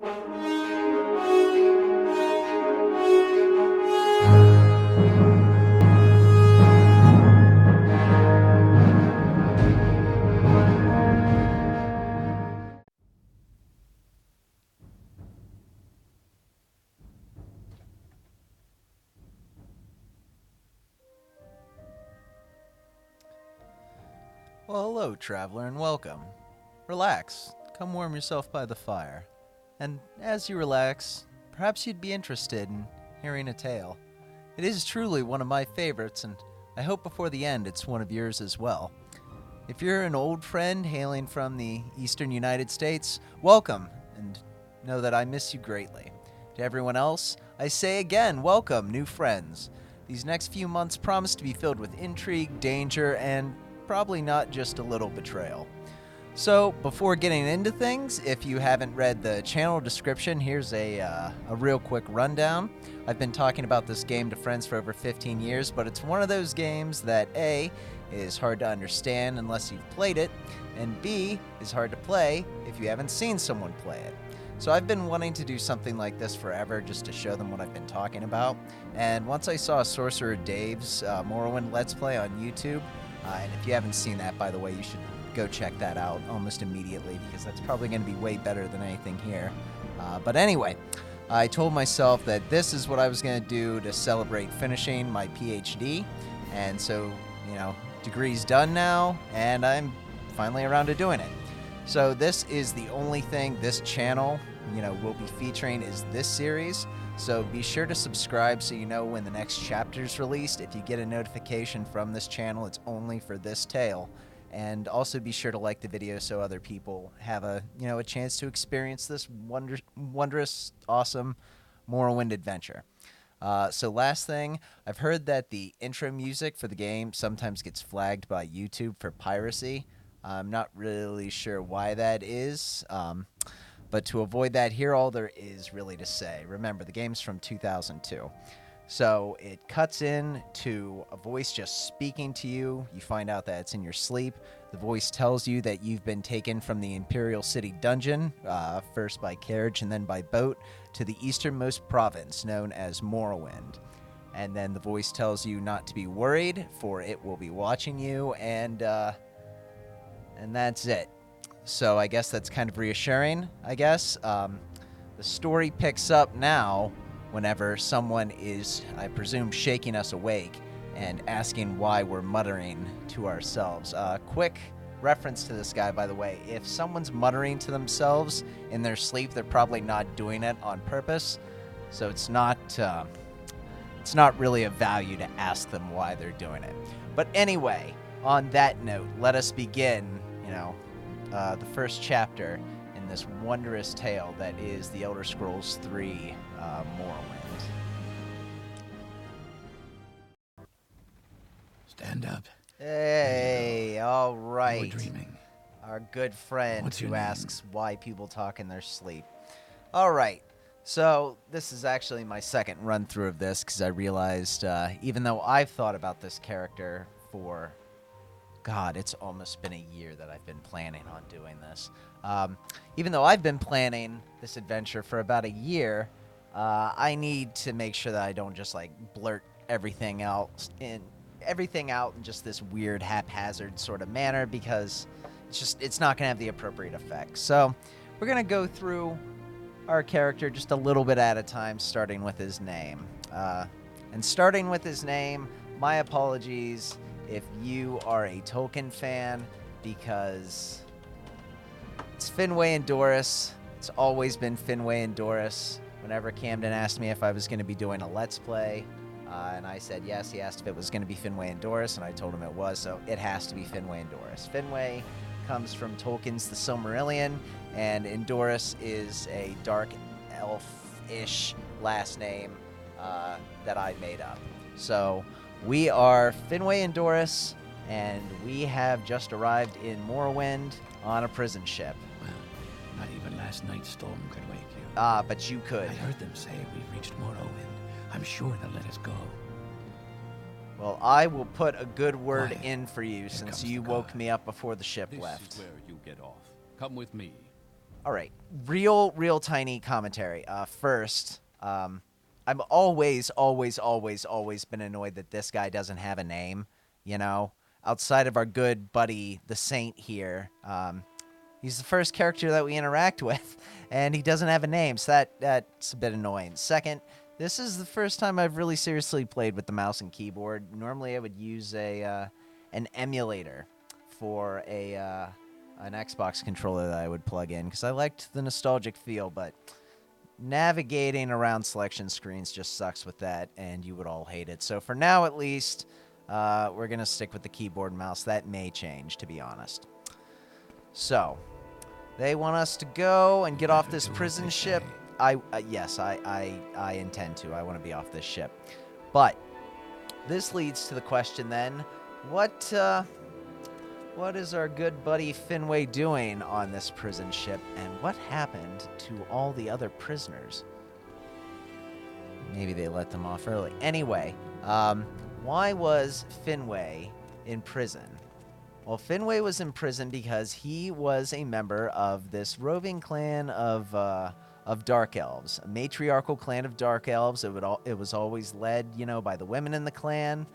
Well, hello, traveler, and welcome. Relax. Come warm yourself by the fire. And as you relax, perhaps you'd be interested in hearing a tale. It is truly one of my favorites, and I hope before the end it's one of yours as well. If you're an old friend hailing from the eastern United States, welcome, and know that I miss you greatly. To everyone else, I say again, welcome, new friends. These next few months promise to be filled with intrigue, danger, and probably not just a little betrayal. So, before getting into things, if you haven't read the channel description, here's a real quick rundown. I've been talking about this game to friends for over 15 years, but it's one of those games that A, is hard to understand unless you've played it, and B, is hard to play if you haven't seen someone play it. So I've been wanting to do something like this forever just to show them what I've been talking about, and once I saw SorcererDave's Morrowind Let's Play on YouTube, and if you haven't seen that, by the way, you should go check that out almost immediately because that's probably going to be way better than anything here. But anyway, I told myself that this is what I was going to do to celebrate finishing my PhD. And so, degree's done now, and I'm finally around to doing it. So this is the only thing this channel, will be featuring is this series. So be sure to subscribe so you know when the next chapter's released. If you get a notification from this channel, it's only for this tale. And also be sure to like the video so other people have a chance to experience this wondrous, awesome Morrowind adventure. So last thing, I've heard that the intro music for the game sometimes gets flagged by YouTube for piracy. I'm not really sure why that is. But to avoid that, here all there is really to say. Remember, the game's from 2002. So it cuts in to a voice just speaking to you. You find out that it's in your sleep. The voice tells you that you've been taken from the Imperial City dungeon, first by carriage and then by boat, to the easternmost province known as Morrowind. And then the voice tells you not to be worried, for it will be watching you, and that's it. So I guess that's kind of reassuring, I guess. The story picks up now whenever someone is, I presume, shaking us awake and asking why we're muttering to ourselves. Quick reference to this guy, by the way. If someone's muttering to themselves in their sleep, they're probably not doing it on purpose. So it's not really of value to ask them why they're doing it. But anyway, on that note, let us begin, the first chapter in this wondrous tale that is The Elder Scrolls III Morrowind. Stand up. Hey, all right. You're dreaming. Our good friend What's your who name? asks why people talk in their sleep. All right. So this is actually my second run through of this because I realized even though I've thought about this character for... God, it's almost been a year that I've been planning on doing this. Even though I've been planning this adventure for about a year, I need to make sure that I don't just blurt everything out in just this weird haphazard sort of manner because it's not going to have the appropriate effect. So we're going to go through our character just a little bit at a time, starting with his name. And starting with his name, my apologies if you are a Tolkien fan, because it's Finwë and Doris. It's always been Finwë and Doris. Whenever Camden asked me if I was going to be doing a Let's Play, and I said yes, he asked if it was going to be Finwë and Doris, and I told him it was, so it has to be Finwë and Doris. Finwë comes from Tolkien's The Silmarillion, and Indoris is a dark elf-ish last name that I made up. So we are Finwë and Doris, and we have just arrived in Morrowind on a prison ship. Well, not even last night's storm could wake you. But you could. I heard them say we've reached Morrowind. I'm sure they'll let us go. Well, I will put a good word Quiet. in for you Here since comes you the woke guard. me up before the ship This left. is where you get off. Come with me. All right, real tiny commentary. First, I've always been annoyed that this guy doesn't have a name. You know, outside of our good buddy the Saint here, he's the first character that we interact with, and he doesn't have a name, so that's a bit annoying. Second, this is the first time I've really seriously played with the mouse and keyboard. Normally, I would use an emulator for an Xbox controller that I would plug in because I liked the nostalgic feel, but navigating around selection screens just sucks with that, and you would all hate it. So for now, at least, we're going to stick with the keyboard and mouse. That may change, to be honest. So, they want us to go and get off this prison ship. Yes, I intend to. I want to be off this ship. But this leads to the question then, what is our good buddy Finway doing on this prison ship, and what happened to all the other prisoners? Maybe they let them off early. Anyway, why was Finway in prison? Well, Finway was in prison because he was a member of this roving clan of Dark Elves, a matriarchal clan of Dark Elves. It was always led, by the women in the clan.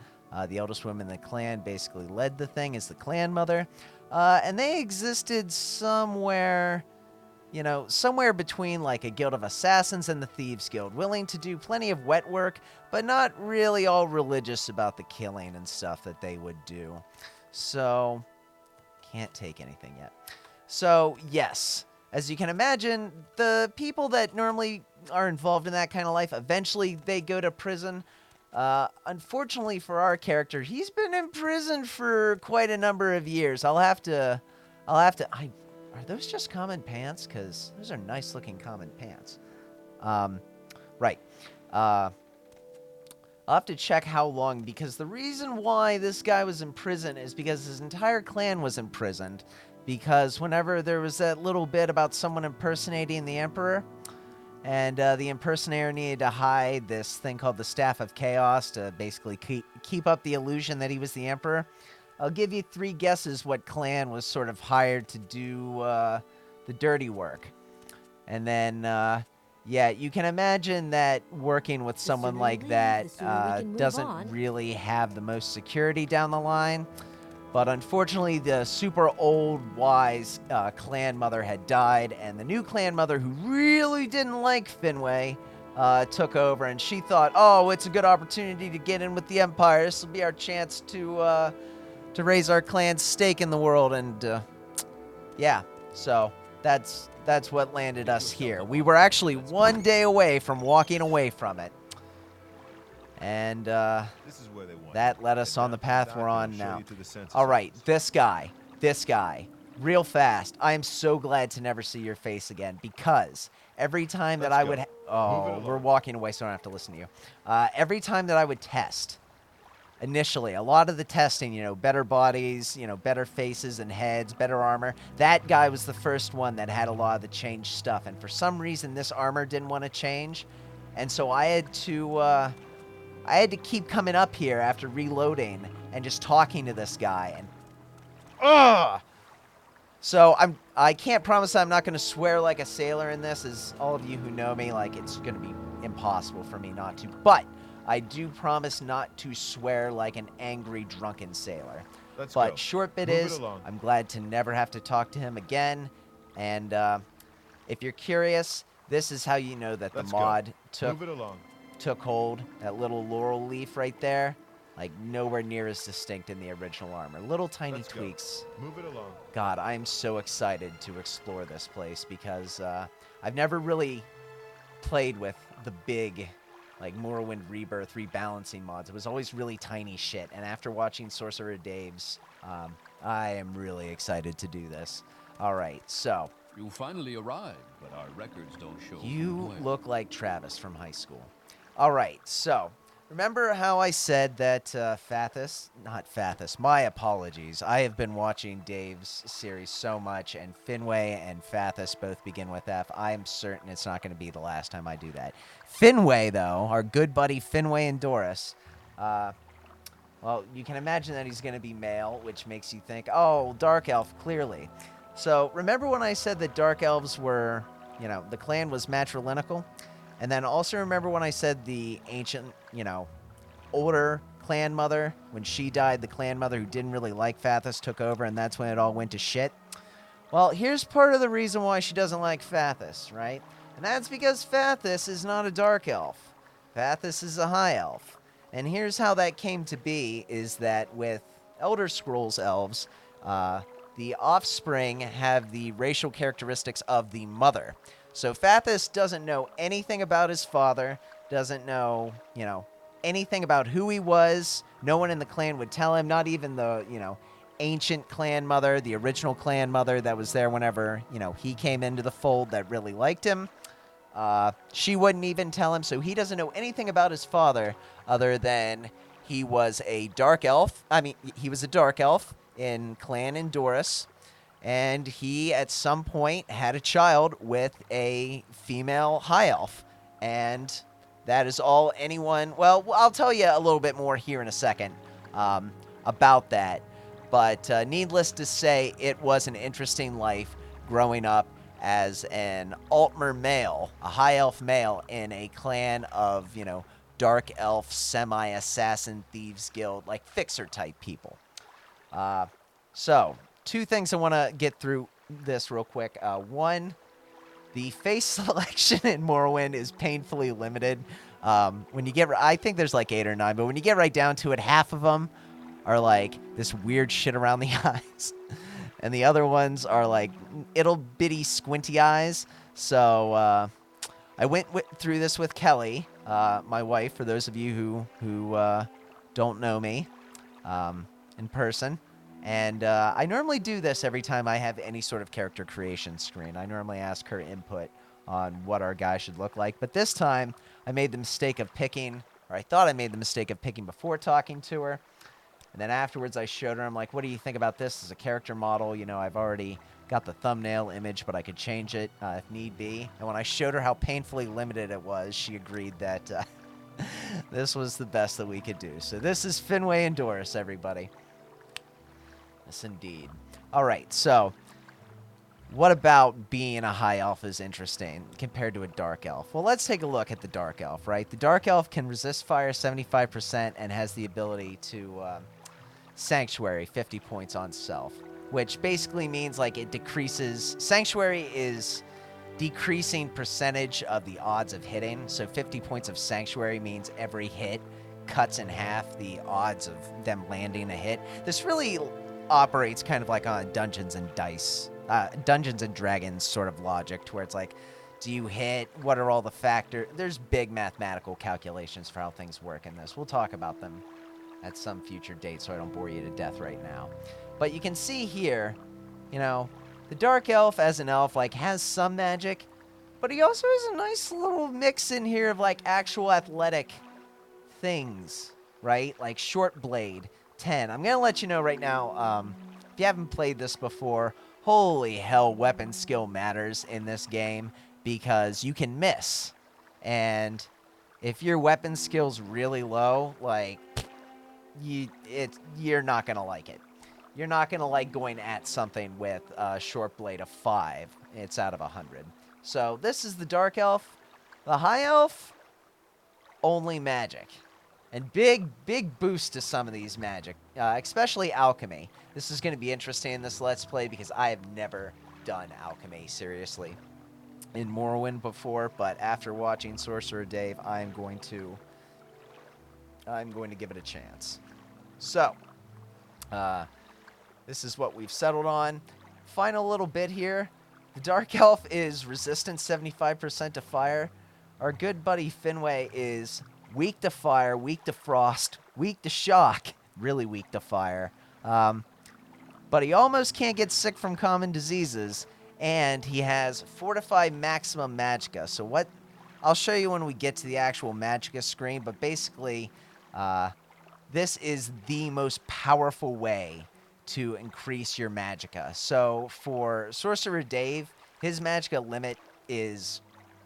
The eldest woman in the clan basically led the thing as the clan mother. And they existed somewhere between like a guild of assassins and the Thieves Guild, willing to do plenty of wet work, but not really all religious about the killing and stuff that they would do. So, can't take anything yet. So, yes, as you can imagine, the people that normally are involved in that kind of life, eventually they go to prison. Unfortunately for our character, he's been in prison for quite a number of years. Are those just common pants? Because those are nice looking common pants. Right. I'll have to check how long, because the reason why this guy was in prison is because his entire clan was imprisoned. Because whenever there was that little bit about someone impersonating the Emperor, and the impersonator needed to hide this thing called the Staff of Chaos to basically keep up the illusion that he was the Emperor. I'll give you 3 guesses what clan was sort of hired to do the dirty work. And then, you can imagine that working with someone like that doesn't really have the most security down the line. But unfortunately, the super old, wise clan mother had died, and the new clan mother, who really didn't like Finway, took over, and she thought, oh, it's a good opportunity to get in with the Empire. This will be our chance to raise our clan's stake in the world, and so that's what landed us here. We were actually 1 day away from walking away from it. And that led us on the path we're on now. All right, this guy, real fast. I am so glad to never see your face again, because every time that I would... we're walking away, so I don't have to listen to you. Every time that I would test, initially, a lot of the testing, better bodies, better faces and heads, better armor, that guy was the first one that had a lot of the changed stuff. And for some reason, this armor didn't want to change. And so I had to keep coming up here after reloading and just talking to this guy, and so I can't promise I'm not going to swear like a sailor in this, as all of you who know me, like, it's going to be impossible for me not to, but I do promise not to swear like an angry drunken sailor. But short bit is, I'm glad to never have to talk to him again, and if you're curious, this is how you know that the mod took hold. That little laurel leaf right there, like, nowhere near as distinct in the original armor. Little tiny tweaks. Move it along. God, I'm so excited to explore this place, because I've never really played with the big, like, Morrowind Rebirth rebalancing mods. It was always really tiny shit, and after watching SorcererDave's, I am really excited to do this. All right, so... You finally arrived, but our records don't show. You look like Travis from high school. All right, so remember how I said that my apologies. I have been watching Dave's series so much, and Finway and Fathus both begin with F. I am certain it's not going to be the last time I do that. Finway, though, our good buddy Finway Indarys, well, you can imagine that he's going to be male, which makes you think, oh, Dark Elf, clearly. So remember when I said that dark elves were, the clan was matrilineal? And then also remember when I said the ancient, older clan mother, when she died, the clan mother who didn't really like Fathus took over, and that's when it all went to shit? Well, here's part of the reason why she doesn't like Fathus, right? And that's because Fathus is not a dark elf. Fathus is a high elf. And here's how that came to be, is that with Elder Scrolls elves, the offspring have the racial characteristics of the mother. So Fathus doesn't know anything about his father, doesn't know, anything about who he was. No one in the clan would tell him, not even the, ancient clan mother, the original clan mother that was there whenever, he came into the fold that really liked him. She wouldn't even tell him, so he doesn't know anything about his father other than he was a dark elf. He was a dark elf in Clan Indarys, and he, at some point, had a child with a female high elf, and that is all anyone... Well, I'll tell you a little bit more here in a second about that, but needless to say, it was an interesting life growing up as an Altmer male, a high elf male in a clan of, dark elf, semi-assassin, thieves guild, like fixer-type people. So, two things I want to get through this real quick. One, the face selection in Morrowind is painfully limited. When you get, I think there's like 8 or 9, but when you get right down to it, half of them are like this weird shit around the eyes. And the other ones are like ittle bitty squinty eyes. So I went through this with Kelly, my wife, for those of you who don't know me in person. And I normally do this every time I have any sort of character creation screen. I normally ask her input on what our guy should look like. But this time, I made the mistake of picking, or I thought I made the mistake of picking before talking to her. And then afterwards, I showed her, I'm like, what do you think about this as a character model? I've already got the thumbnail image, but I could change it if need be. And when I showed her how painfully limited it was, she agreed that this was the best that we could do. So this is Finwë Indarys, everybody. Yes, indeed. All right, so what about being a high elf is interesting compared to a dark elf? Well, let's take a look at the dark elf, right? The dark elf can resist fire 75% and has the ability to Sanctuary 50 points on self, which basically means like it decreases. Sanctuary is decreasing percentage of the odds of hitting. So 50 points of Sanctuary means every hit cuts in half the odds of them landing a hit. This really operates kind of like on Dungeons and Dragons sort of logic, to where it's like, do you hit? What are all the factors? There's big mathematical calculations for how things work in this. We'll talk about them at some future date, so I don't bore you to death right now. But you can see here, the dark elf as an elf has some magic, but he also has a nice little mix in here of actual athletic things, right? Like short blade, 10. I'm gonna let you know right now, if you haven't played this before, holy hell, weapon skill matters in this game, because you can miss. And if your weapon skill's really low, you're not gonna like it. You're not gonna like going at something with a short blade of 5. It's out of 100. So this is the dark elf. The high elf, only magic. And big boost to some of these magic, especially alchemy. This is going to be interesting in this Let's Play because I have never done alchemy seriously in Morrowind before, but after watching SorcererDave, I'm going to give it a chance. So, this is what we've settled on. Final little bit here. The Dark Elf is resistant 75% to fire. Our good buddy Finwë is weak to fire, weak to frost, weak to shock, really weak to fire. But he almost can't get sick from common diseases, and he has Fortify Maximum Magicka. So what I'll show you when we get to the actual Magicka screen, but basically this is the most powerful way to increase your Magicka. So for SorcererDave, his Magicka limit is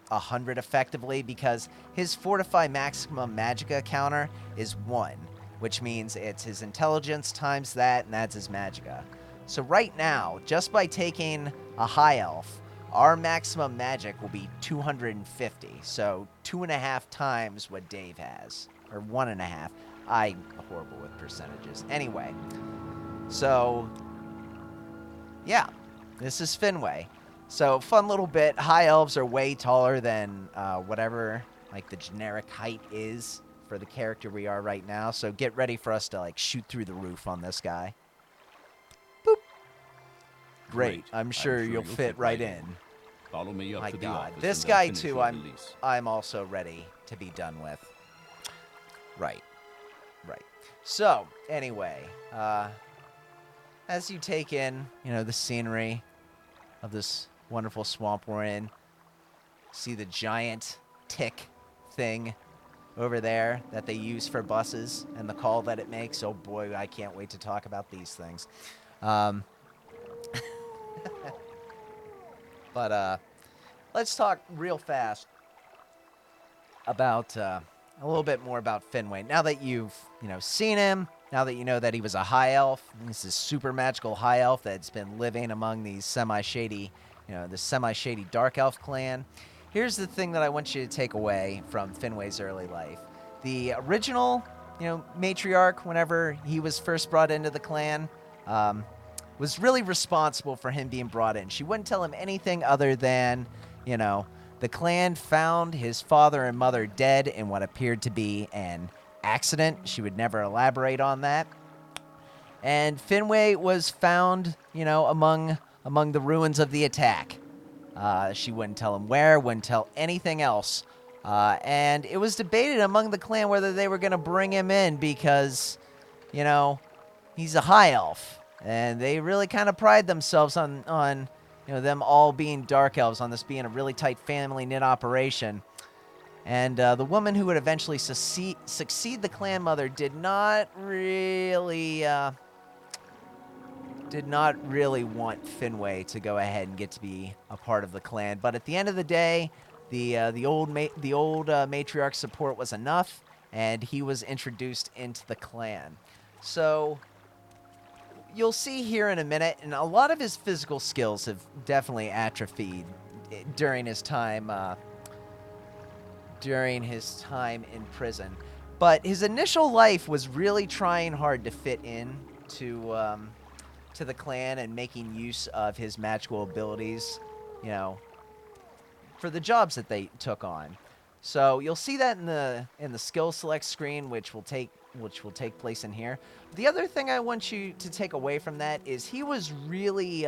100 effectively, because his Fortify Maximum Magicka counter is 1, which means it's his intelligence times that, and that's his Magicka. So right now, just by taking a high elf, our maximum magic will be 250. So 2.5 times what Dave has, or 1.5. I'm horrible with percentages. Anyway, so yeah, this is Finway. So fun little bit. High elves are way taller than whatever like the generic height is for the character we are right now. So get ready for us to like shoot through the roof on this guy. Boop. Great. I'm sure you'll fit right in. Follow me up My to the God, office this and they'll guy finish too. your release. I'm also ready to be done with. Right. So anyway, as you take in, the scenery of this wonderful swamp we're in, see the giant tick thing over there that they use for buses and the call that it makes. Oh boy, I can't wait to talk about these things. But let's talk real fast about a little bit more about Finway. Now that you've seen him, now that you know that he was a high elf, this is super magical high elf that's been living among these semi-shady, the semi-shady dark elf clan. Here's the thing that I want you to take away from Finway's early life. The original, matriarch, whenever he was first brought into the clan, was really responsible for him being brought in. She wouldn't tell him anything other than, the clan found his father and mother dead in what appeared to be an accident. She would never elaborate on that. And Finway was found, among the ruins of the attack. She wouldn't tell him where, wouldn't tell anything else. And it was debated among the clan whether they were going to bring him in because, he's a high elf. And they really kind of pride themselves on them all being dark elves, on this being a really tight family-knit operation. And the woman who would eventually succeed the clan mother did not really want Finway to go ahead and get to be a part of the clan. But at the end of the day, the old matriarch's support was enough, and he was introduced into the clan. So you'll see here in a minute, and a lot of his physical skills have definitely atrophied during his time in prison. But his initial life was really trying hard to fit in to the clan and making use of his magical abilities, for the jobs that they took on. So you'll see that in the skill select screen, which will take place in here. The other thing I want you to take away from that is he was really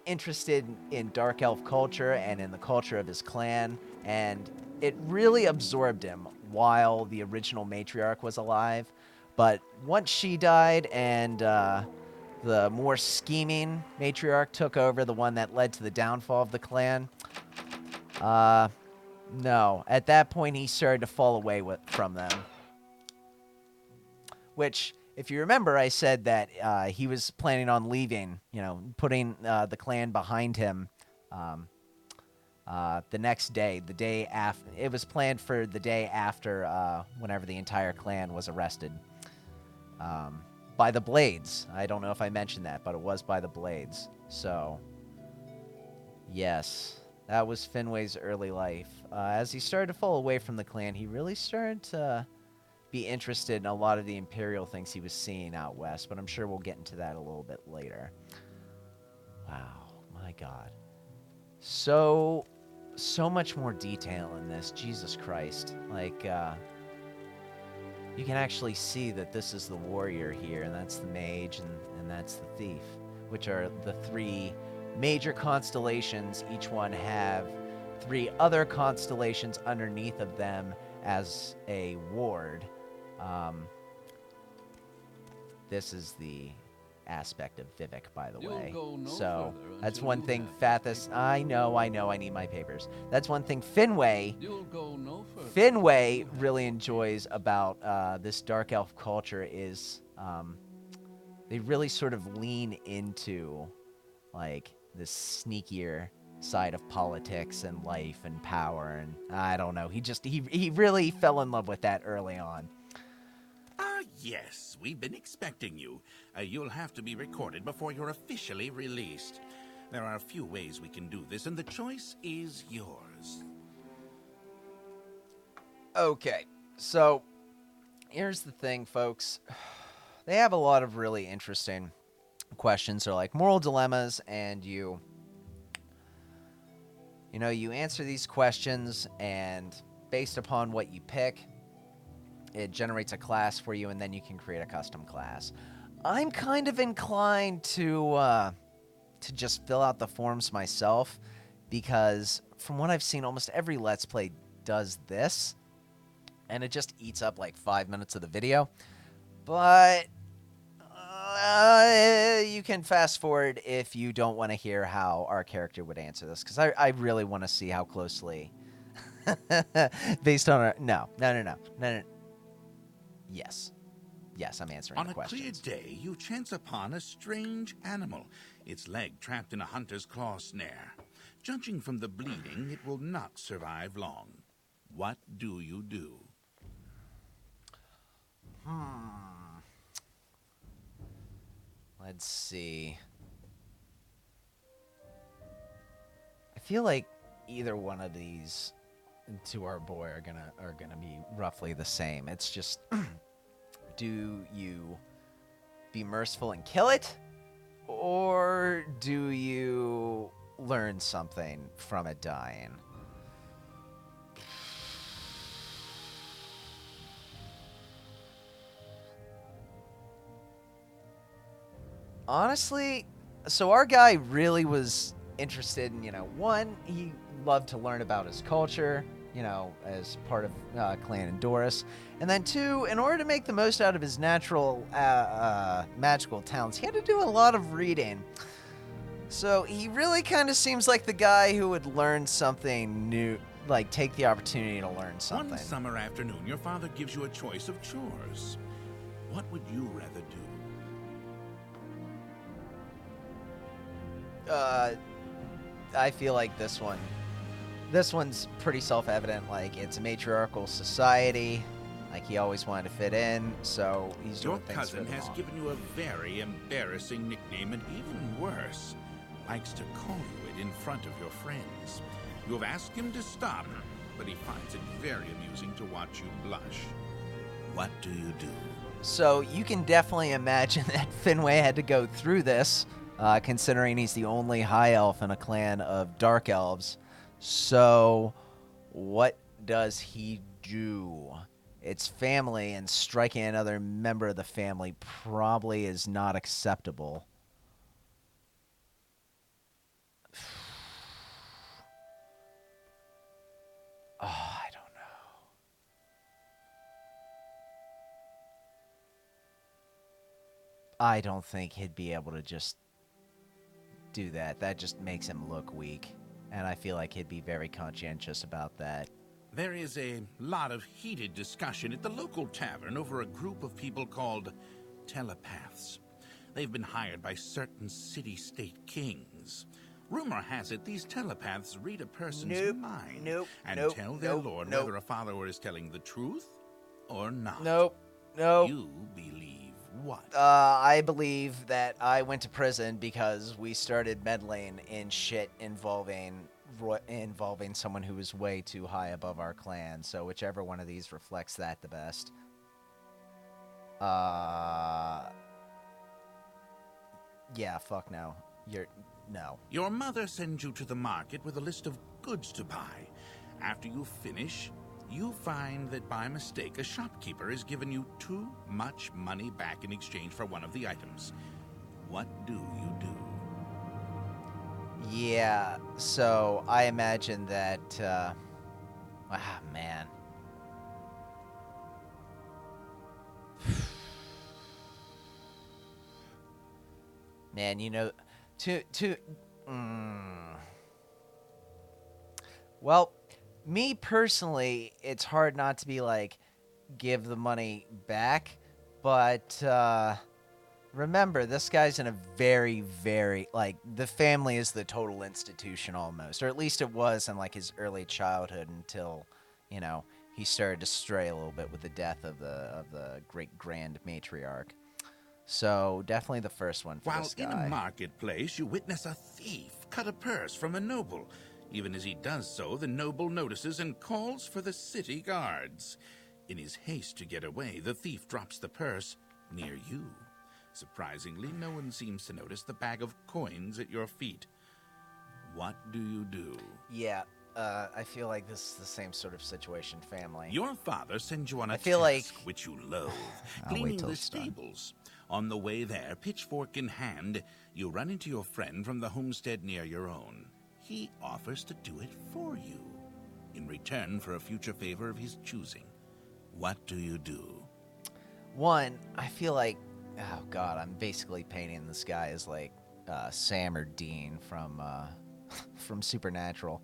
interested in dark elf culture and in the culture of his clan, and it really absorbed him while the original matriarch was alive. But once she died and the more scheming matriarch took over, the one that led to the downfall of the clan, no. At that point, he started to fall away from them. Which, if you remember, I said that he was planning on leaving, putting the clan behind him the next day, the day after. It was planned for the day after whenever the entire clan was arrested by the Blades. I don't know if I mentioned that, but it was by the Blades. So, yes. That was Finway's early life. As he started to fall away from the clan, he really started to be interested in a lot of the Imperial things he was seeing out west, but I'm sure we'll get into that a little bit later. Wow, my God. So much more detail in this, Jesus Christ. Like, you can actually see that this is the warrior here, and that's the mage, and that's the thief, which are the three major constellations. Each one have 3 other constellations underneath of them as a ward. This is the aspect of Vivek, by the way. So that's one thing Fathis... I know, I need my papers. That's one thing Finway really enjoys about this dark elf culture is they really sort of lean into, like, this sneakier side of politics and life and power, and I don't know. He really fell in love with that early on. yes, we've been expecting you. You'll have to be recorded before you're officially released. There are a few ways we can do this, and the choice is yours. Okay, so here's the thing, folks. They have a lot of really interesting questions. They're like moral dilemmas, and you answer these questions, and based upon what you pick, it generates a class for you, and then you can create a custom class. I'm kind of inclined to just fill out the forms myself, because from what I've seen, almost every Let's Play does this, and it just eats up like 5 minutes of the video. But you can fast forward if you don't want to hear how our character would answer this, because I really want to see how closely based on our no. Yes, I'm answering the questions. On a clear day, you chance upon a strange animal, its leg trapped in a hunter's claw snare. Judging from the bleeding, it will not survive long. What do you do? Let's see. I feel like either one of these to our boy are gonna be roughly the same. It's just, do you be merciful and kill it, or do you learn something from it dying? Honestly, so our guy really was interested in, one, he loved to learn about his culture, as part of Clan Indarys. And then two, in order to make the most out of his natural magical talents, he had to do a lot of reading. So he really kind of seems like the guy who would learn something new, like take the opportunity to learn something. One summer afternoon, your father gives you a choice of chores. What would you rather do? I feel like this one's pretty self-evident. Like, it's a matriarchal society. Like, he always wanted to fit in, so he's doing things for the mom. Your cousin has given you a very embarrassing nickname, and even worse, likes to call you it in front of your friends. You have asked him to stop, but he finds it very amusing to watch you blush. What do you do? So you can definitely imagine that Finway had to go through this, considering he's the only high elf in a clan of dark elves. So what does he do? It's family, and striking another member of the family probably is not acceptable. Oh, I don't know. I don't think he'd be able to just do that. That just makes him look weak. And I feel like he'd be very conscientious about that. There is a lot of heated discussion at the local tavern over a group of people called telepaths. They've been hired by certain city-state kings. Rumor has it these telepaths read a person's mind and tell their lord whether a follower is telling the truth or not. Nope. You believe what? I believe that I went to prison because we started meddling in shit involving someone who was way too high above our clan. So whichever one of these reflects that the best. Yeah, fuck no. No. Your mother sends you to the market with a list of goods to buy. After you finish, you find that by mistake a shopkeeper has given you too much money back in exchange for one of the items. What do you do? Yeah, so I imagine that, man. Man, Well, me personally, it's hard not to be like, give the money back, but, remember, this guy's in a very, very, like, the family is the total institution almost, or at least it was in, like, his early childhood until, he started to stray a little bit with the death of the great grand matriarch. So definitely the first one for While this in guy. a marketplace, you witness a thief cut a purse from a noble. Even as he does so, the noble notices and calls for the city guards. In his haste to get away, the thief drops the purse near you. Surprisingly, no one seems to notice the bag of coins at your feet. What do you do? Yeah, I feel like this is the same sort of situation, family. Your father sends you on a I feel task like- which you loathe, I'll wait cleaning till the it's done. stables. On the way there, pitchfork in hand, you run into your friend from the homestead near your own. He offers to do it for you, in return for a future favor of his choosing. What do you do? One, I feel like, oh god, I'm basically painting this guy as like Sam or Dean from from Supernatural.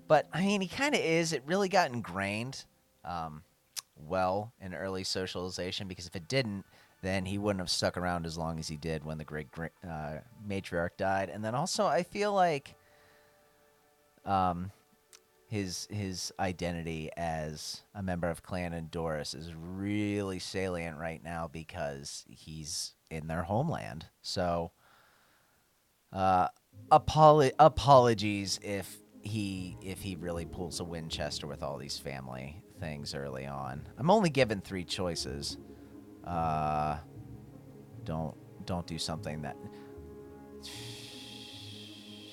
But I mean, he kind of is. It really got ingrained well in early socialization, because if it didn't, then he wouldn't have stuck around as long as he did when the great matriarch died. And then also, I feel like his identity as a member of Clan Indarys is really salient right now because he's in their homeland. So, apologies if he really pulls a Winchester with all these family things early on. I'm only given 3 choices. Don't do something that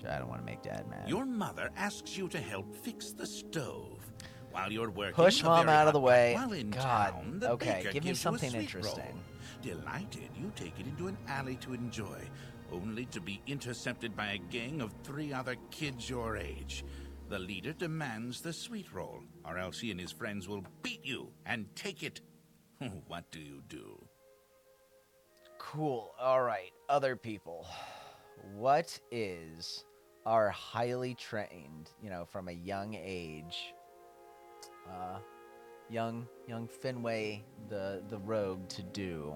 I don't want to make Dad mad. Your mother asks you to help fix the stove. While you're working, Push a Mom very out of hot the way. night while in God. town, the Okay, baker give me gives you a something sweet interesting. roll. Delighted, you take it into an alley to enjoy, only to be intercepted by a gang of 3 other kids your age. The leader demands the sweet roll, or else he and his friends will beat you and take it. What do you do? Cool. All right. Other people. What is our highly trained, from a young age, young Finway, the rogue, to do?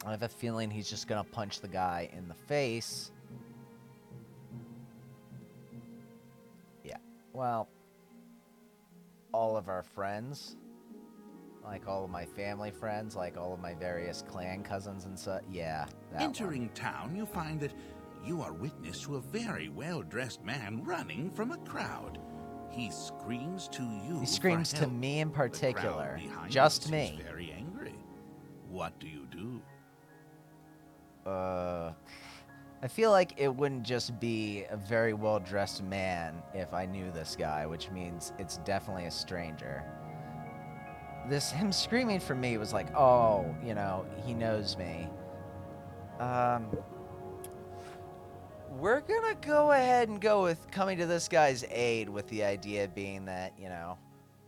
I have a feeling he's just gonna punch the guy in the face. Yeah. Well, all of our friends, like all of my family friends, like all of my various clan cousins and such. Yeah, that Entering town, you find that you are witness to a very well-dressed man running from a crowd. He screams to you. He screams for to help. me in The crowd particular. behind Just us me. is very angry. What do you do? I feel like it wouldn't just be a very well-dressed man if I knew this guy, which means it's definitely a stranger. Him screaming for me was like, oh, he knows me. We're gonna go ahead and go with coming to this guy's aid, with the idea being that,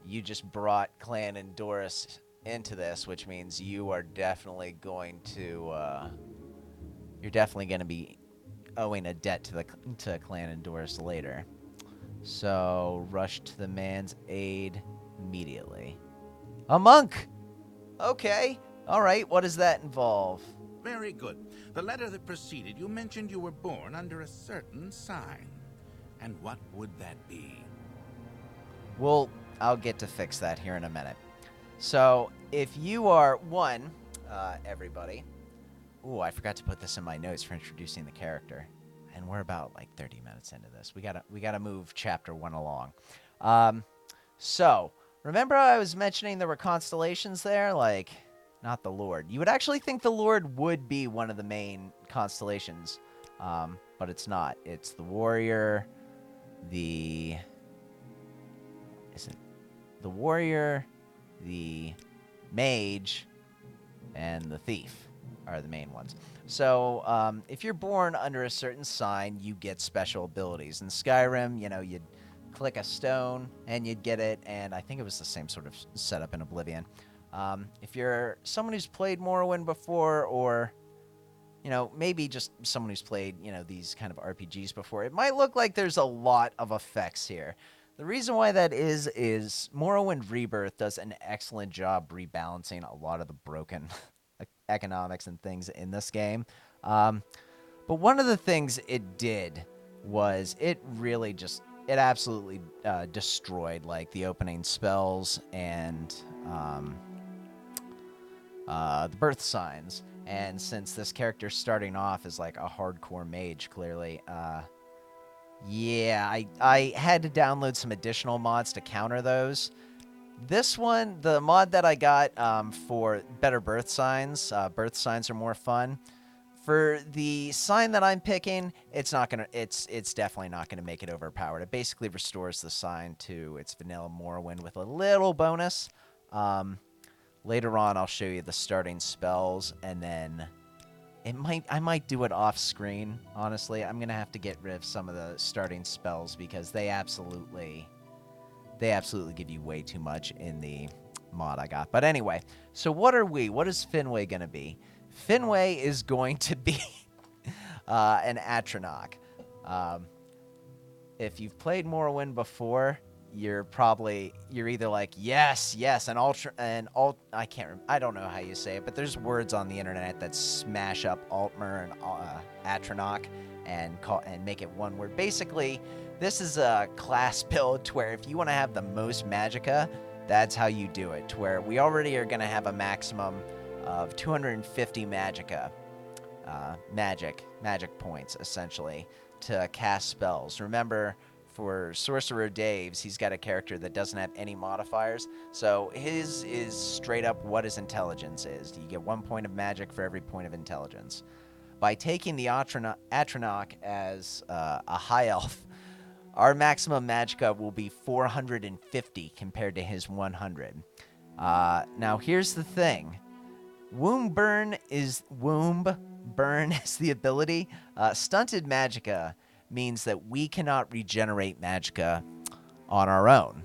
you just brought Clan Indarys into this, which means you are definitely going to, you're definitely going to be owing a debt to Clan Indarys later. So, rush to the man's aid immediately. A monk! Okay. All right, what does that involve? Very good. The letter that preceded you mentioned you were born under a certain sign. And what would that be? Well, I'll get to fix that here in a minute. So, if you are everybody. Ooh, I forgot to put this in my notes for introducing the character. And we're about like 30 minutes into this. We gotta move chapter 1 along. So, remember how I was mentioning there were constellations there? Like, not the Lord. You would actually think the Lord would be one of the main constellations, but it's not. It's the warrior, the mage, and the thief are the main ones. So, if you're born under a certain sign, you get special abilities. In Skyrim, you'd click a stone and you'd get it, and I think it was the same sort of setup in Oblivion. If you're someone who's played Morrowind before, or maybe just someone who's played these kind of RPGs before, it might look like there's a lot of effects here. The reason why that is Morrowind Rebirth does an excellent job rebalancing a lot of the broken economics and things in this game. But one of the things it did was it really just absolutely destroyed like the opening spells and the Birthsigns. And since this character's starting off as like a hardcore mage, clearly, yeah, I had to download some additional mods to counter those. This one, the mod that I got for better Birthsigns, Birthsigns are more fun. For the sign that I'm picking, it's definitely not gonna make it overpowered. It basically restores the sign to its vanilla Morrowind with a little bonus. Later on, I'll show you the starting spells, and then I might do it off screen. Honestly, I'm gonna have to get rid of some of the starting spells because they absolutely give you way too much in the mod I got. But anyway, so what are we? What is Finwë gonna be? Finwë is going to be an Atronach. If you've played Morrowind before, you're either like yes, I can't remember, I don't know how you say it, but there's words on the internet that smash up Altmer and Atronach and make it one word. Basically, this is a class build to where if you want to have the most magicka, that's how you do it. To where we already are going to have a maximum of 250 magicka, magic points essentially to cast spells. Remember, for SorcererDave's, he's got a character that doesn't have any modifiers, so his is straight up what his intelligence is. You get 1 point of magic for every point of intelligence. By taking the Atronach as a high elf, our maximum magicka will be 450 compared to his 100. Now here's the thing. Womb burn is the ability. Stunted magicka means that we cannot regenerate magicka on our own.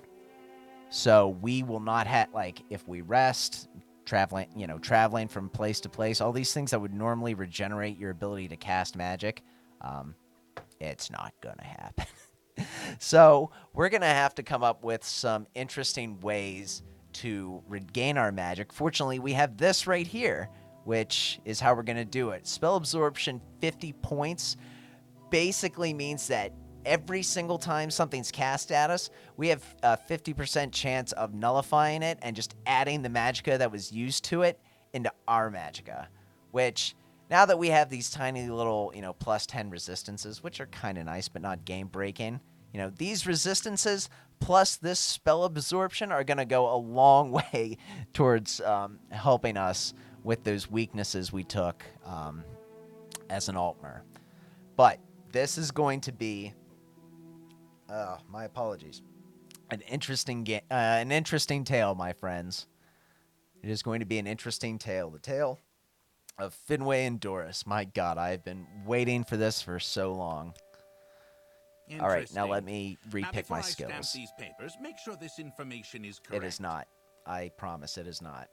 So we will not have, like, if we rest, traveling from place to place, all these things that would normally regenerate your ability to cast magic, it's not gonna happen. So we're gonna have to come up with some interesting ways to regain our magic. Fortunately, we have this right here, which is how we're gonna do it. Spell absorption 50 points basically means that every single time something's cast at us, we have a 50% chance of nullifying it and just adding the magicka that was used to it into our magicka. Which, now that we have these tiny little, plus 10 resistances, which are kind of nice but not game breaking, these resistances plus this spell absorption are going to go a long way towards helping us with those weaknesses we took as an Altmer. But this is going to be, my apologies, an interesting tale, my friends. It is going to be an interesting tale. The tale of Finwë and Doris. My God, I've been waiting for this for so long. All right, now let me repick my skills. Stamp these papers, make sure this information is correct. It is not. I promise it is not.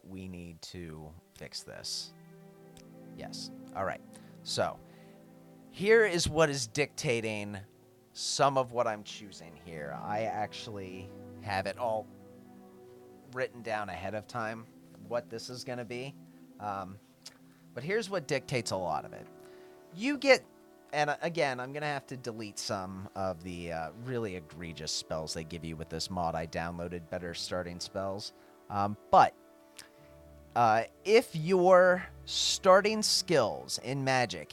We need to fix this. Yes. All right. So here is what is dictating some of what I'm choosing here. I actually have it all written down ahead of time, what this is going to be. But here's what dictates a lot of it. You get, and again, I'm going to have to delete some of the really egregious spells they give you with this mod. I downloaded better starting spells. But if your starting skills in Magic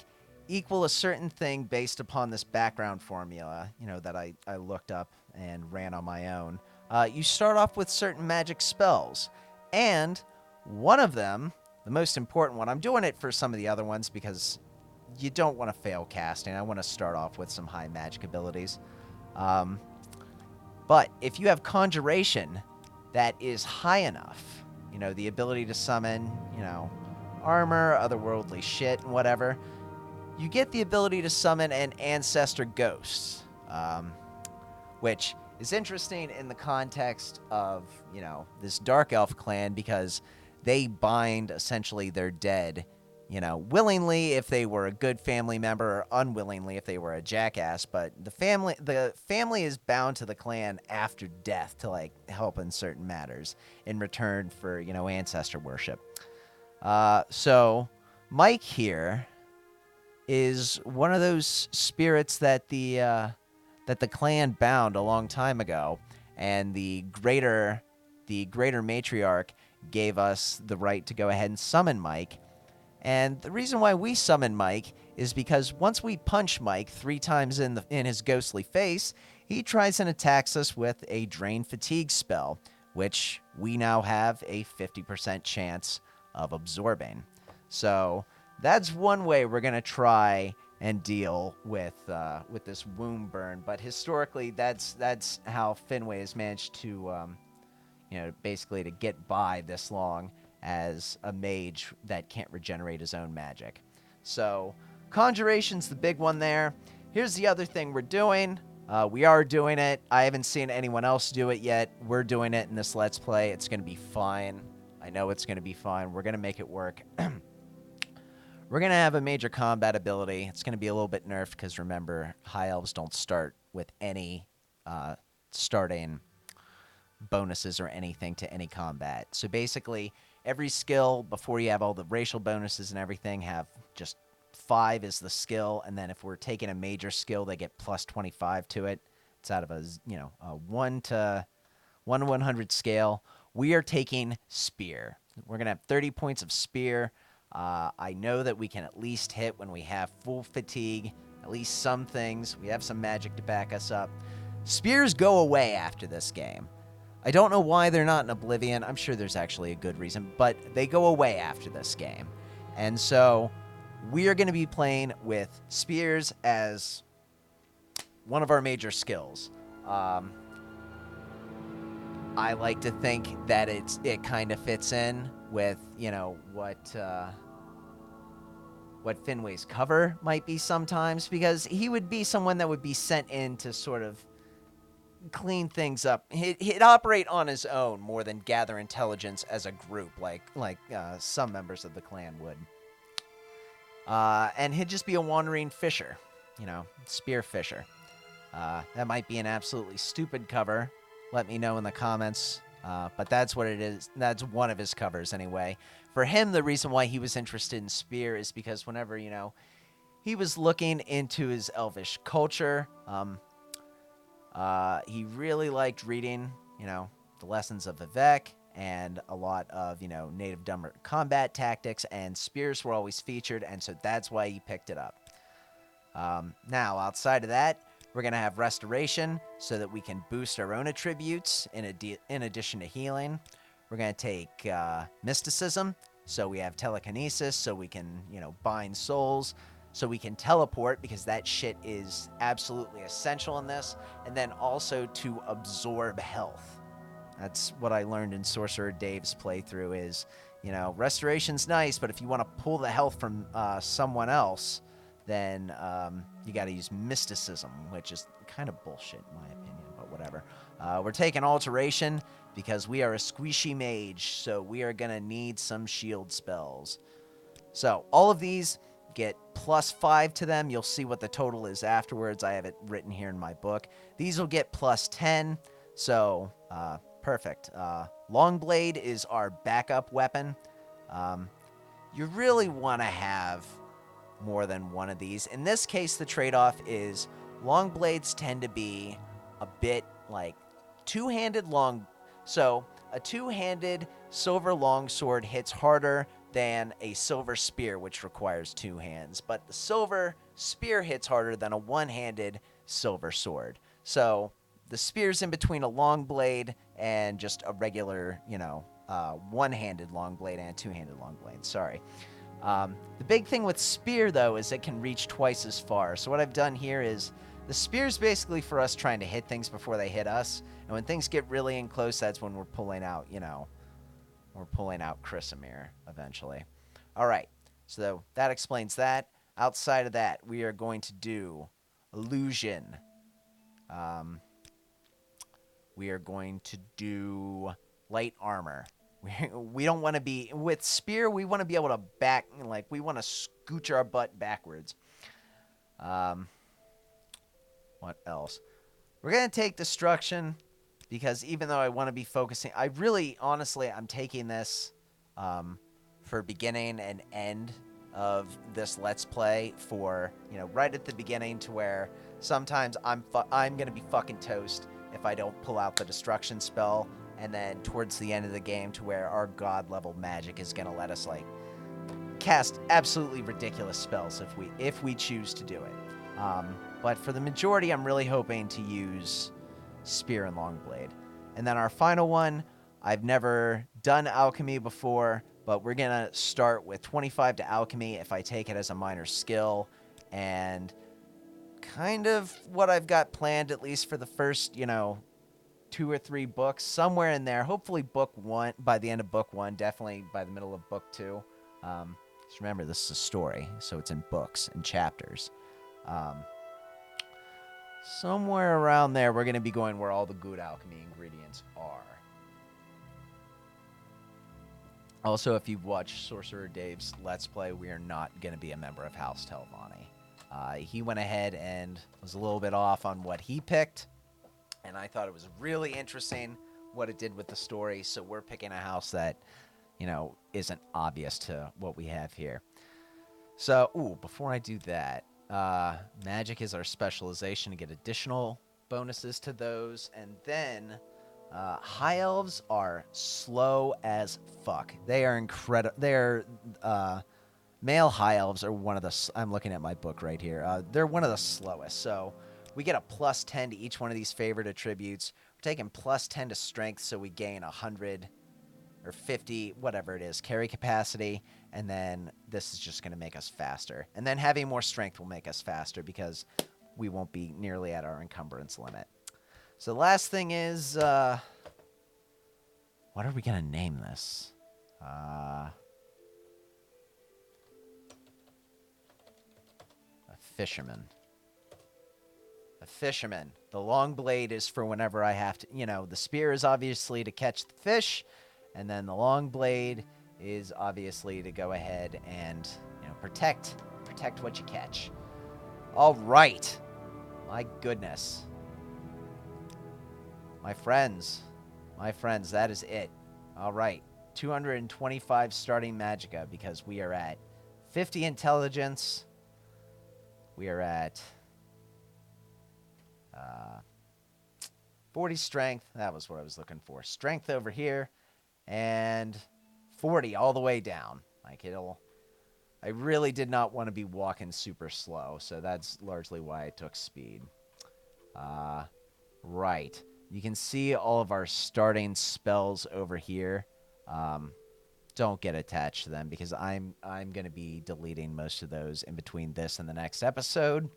equal a certain thing based upon this background formula, that I looked up and ran on my own, you start off with certain magic spells. And one of them, the most important one, I'm doing it for some of the other ones because you don't want to fail casting. I want to start off with some high magic abilities. But if you have Conjuration that is high enough, the ability to summon, armor, otherworldly shit, and whatever, you get the ability to summon an Ancestor Ghost, which is interesting in the context of, this Dark Elf clan because they bind essentially their dead, willingly if they were a good family member or unwillingly if they were a jackass. But the family is bound to the clan after death to help in certain matters in return for, ancestor worship. So Mike here is one of those spirits that the that the clan bound a long time ago, and the greater matriarch gave us the right to go ahead and summon Mike. And the reason why we summon Mike is because once we punch Mike 3 times in his ghostly face, he tries and attacks us with a Drain Fatigue spell, which we now have a 50% chance of absorbing. So that's one way we're going to try and deal with this wound burn. But historically, that's how Finwë has managed to, basically to get by this long as a mage that can't regenerate his own magic. So Conjuration's the big one there. Here's the other thing we're doing. We are doing it. I haven't seen anyone else do it yet. We're doing it in this Let's Play. It's going to be fine. I know it's going to be fine. We're going to make it work. We're going to have a major combat ability. It's going to be a little bit nerfed because, remember, High Elves don't start with any starting bonuses or anything to any combat. So basically, every skill, before you have all the racial bonuses and everything, have just 5 is the skill, and then if we're taking a major skill, they get plus 25 to it. It's out of a 1 to 100 scale. We are taking Spear. We're going to have 30 points of Spear. I know that we can at least hit when we have full fatigue, at least some things. We have some magic to back us up. Spears go away after this game. I don't know why they're not in Oblivion. I'm sure there's actually a good reason, but they go away after this game. And so we are going to be playing with Spears as one of our major skills. I like to think that it kind of fits in with, what Finwë's cover might be sometimes, because he would be someone that would be sent in to sort of clean things up. He'd operate on his own more than gather intelligence as a group, like some members of the clan would. And he'd just be a wandering fisher, spear fisher. That might be an absolutely stupid cover. Let me know in the comments. But that's what it is. That's one of his covers anyway. For him, the reason why he was interested in Spear is because whenever, he was looking into his elvish culture, he really liked reading, the lessons of Vivek and a lot of, native dumber combat tactics, and spears were always featured, and so that's why he picked it up. Now, outside of that, we're going to have Restoration so that we can boost our own attributes in addition to healing. We're going to take Mysticism, so we have Telekinesis, so we can, bind souls, so we can teleport, because that shit is absolutely essential in this, and then also to absorb health. That's what I learned in Sorcerer Dave's playthrough is, Restoration's nice, but if you want to pull the health from someone else, then you got to use Mysticism, which is kind of bullshit in my opinion, but whatever. We're taking Alteration because we are a squishy mage, so we are going to need some shield spells. So all of these get plus 5 to them. You'll see what the total is afterwards. I have it written here in my book. These will get plus 10, so perfect. Longblade is our backup weapon. You really want to have more than one of these. In this case, the trade-off is long blades tend to be a bit like two-handed long. So a two-handed silver longsword hits harder than a silver spear, which requires 2 hands. But the silver spear hits harder than a one-handed silver sword. So the spear's in between a long blade and just a regular, one-handed long blade and two-handed long blade. Sorry. The big thing with spear, though, is it can reach twice as far. So what I've done here is the spear's basically for us trying to hit things before they hit us. And when things get really in close, that's when we're pulling out, we're pulling out Chrysamere eventually. All right, so that explains that. Outside of that, we are going to do Illusion. We are going to do Light Armor. We don't want to be, with Spear, we want to be able to we want to scooch our butt backwards. What else? We're going to take Destruction, because even though I want to be focusing, honestly, I'm taking this for beginning and end of this Let's Play for, right at the beginning to where sometimes I'm gonna be fucking toast if I don't pull out the destruction spell, and then towards the end of the game to where our god level magic is gonna let us like cast absolutely ridiculous spells if we choose to do it. But for the majority, I'm really hoping to use Spear and Longblade. And then our final one, I've never done alchemy before, but we're gonna start with 25 to alchemy if I take it as a minor skill, and kind of what I've got planned, at least for the first, 2 or 3 books, somewhere in there. Hopefully book 1, by the end of book 1, definitely by the middle of book 2. Just remember, this is a story, so it's in books and chapters. Somewhere around there, we're going to be going where all the good alchemy ingredients are. Also, if you've watched Sorcerer Dave's Let's Play, we are not going to be a member of House Telvanni. He went ahead and was a little bit off on what he picked, and I thought it was really interesting what it did with the story, so we're picking a house that, isn't obvious to what we have here. So, before I do that, magic is our specialization to get additional bonuses to those, and then high elves are slow as fuck. They are incredible. Male high elves are one of the... I'm looking at my book right here. They're one of the slowest. So we get a plus 10 to each one of these favorite attributes. We're taking plus 10 to strength, so we gain 100 or 50, whatever it is, carry capacity. And then this is just going to make us faster. And then having more strength will make us faster because we won't be nearly at our encumbrance limit. So the last thing is... what are we going to name this? A fisherman. A fisherman. The long blade is for whenever I have to... the spear is obviously to catch the fish. And then the long blade is obviously to go ahead and, protect what you catch. All right. My goodness. My friends, that is it. All right. 225 starting magicka because we are at 50 intelligence. We are at 40 strength. That was what I was looking for. Strength over here. And 40 all the way down. I really did not want to be walking super slow, so that's largely why I took speed. Right. You can see all of our starting spells over here. Don't get attached to them because I'm going to be deleting most of those in between this and the next episode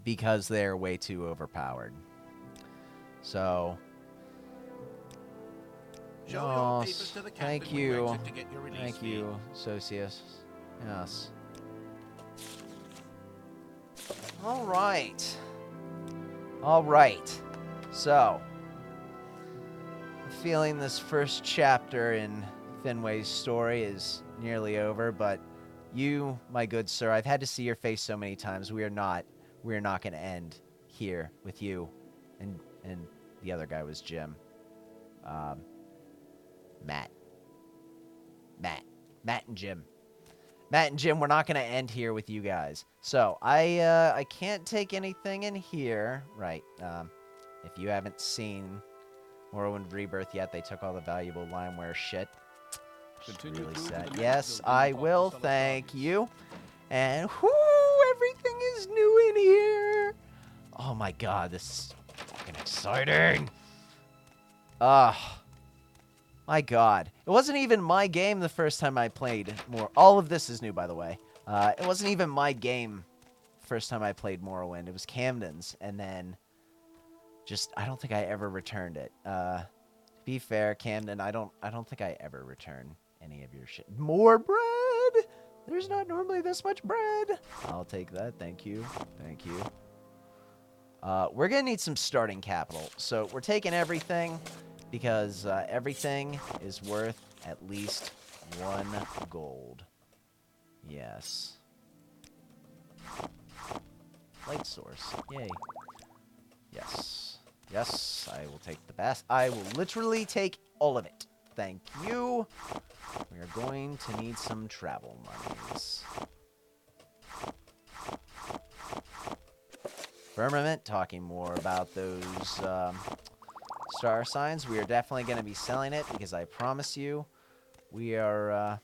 because they're way too overpowered. So... Yes. Thank you. Thank you, Socius. Yes. All right. So, I'm feeling this first chapter in Finway's story is nearly over, but you, my good sir, I've had to see your face so many times. We are not going to end here with you. And the other guy was Jim. Matt and Jim. Matt and Jim, we're not going to end here with you guys. So, I can't take anything in here. Right. If you haven't seen Morrowind Rebirth yet, they took all the valuable limeware shit. It's really sad. Yes, I will. Thank you. And, everything is new in here. Oh my god, this is fucking exciting. My god. It wasn't even my game the first time I played more. All of this is new, by the way. It wasn't even my game first time I played Morrowind. It was Camden's. And then I don't think I ever returned it. To be fair, Camden, I don't think I ever return any of your shit. More bread! There's not normally this much bread. I'll take that. Thank you. We're going to need some starting capital. So we're taking everything... because everything is worth at least 1 gold. Yes. Light source. Yay. Yes, I will take the best. I will literally take all of it. Thank you. We are going to need some travel monies. firmament, talking more about those star signs. We are definitely going to be selling it because I promise you, we are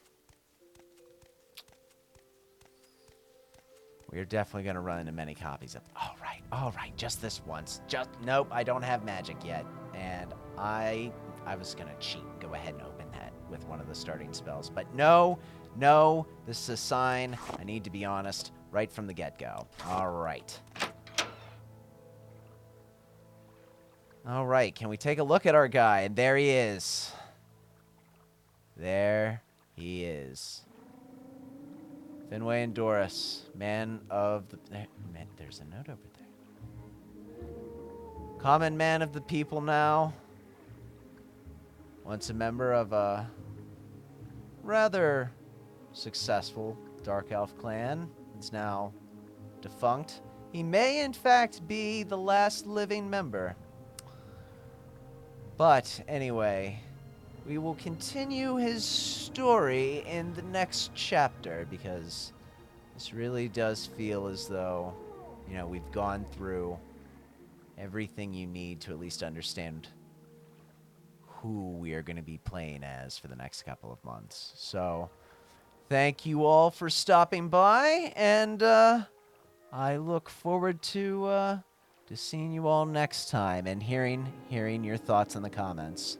definitely going to run into many copies of. All right, just this once. Nope, I don't have magic yet, and I was going to cheat and go ahead and open that with one of the starting spells, but no, this is a sign. I need to be honest right from the get-go. All right. All right, can we take a look at our guy? And there he is. There he is. Finwë Indarys, man of the... Man, there's a note over there. Common man of the people now. Once a member of a rather successful Dark Elf clan. It's now defunct. He may, in fact, be the last living member. But, anyway, we will continue his story in the next chapter, because this really does feel as though, you know, we've gone through everything you need to at least understand who we are going to be playing as for the next couple of months. So, thank you all for stopping by, and I look forward to seeing you all next time and hearing your thoughts in the comments.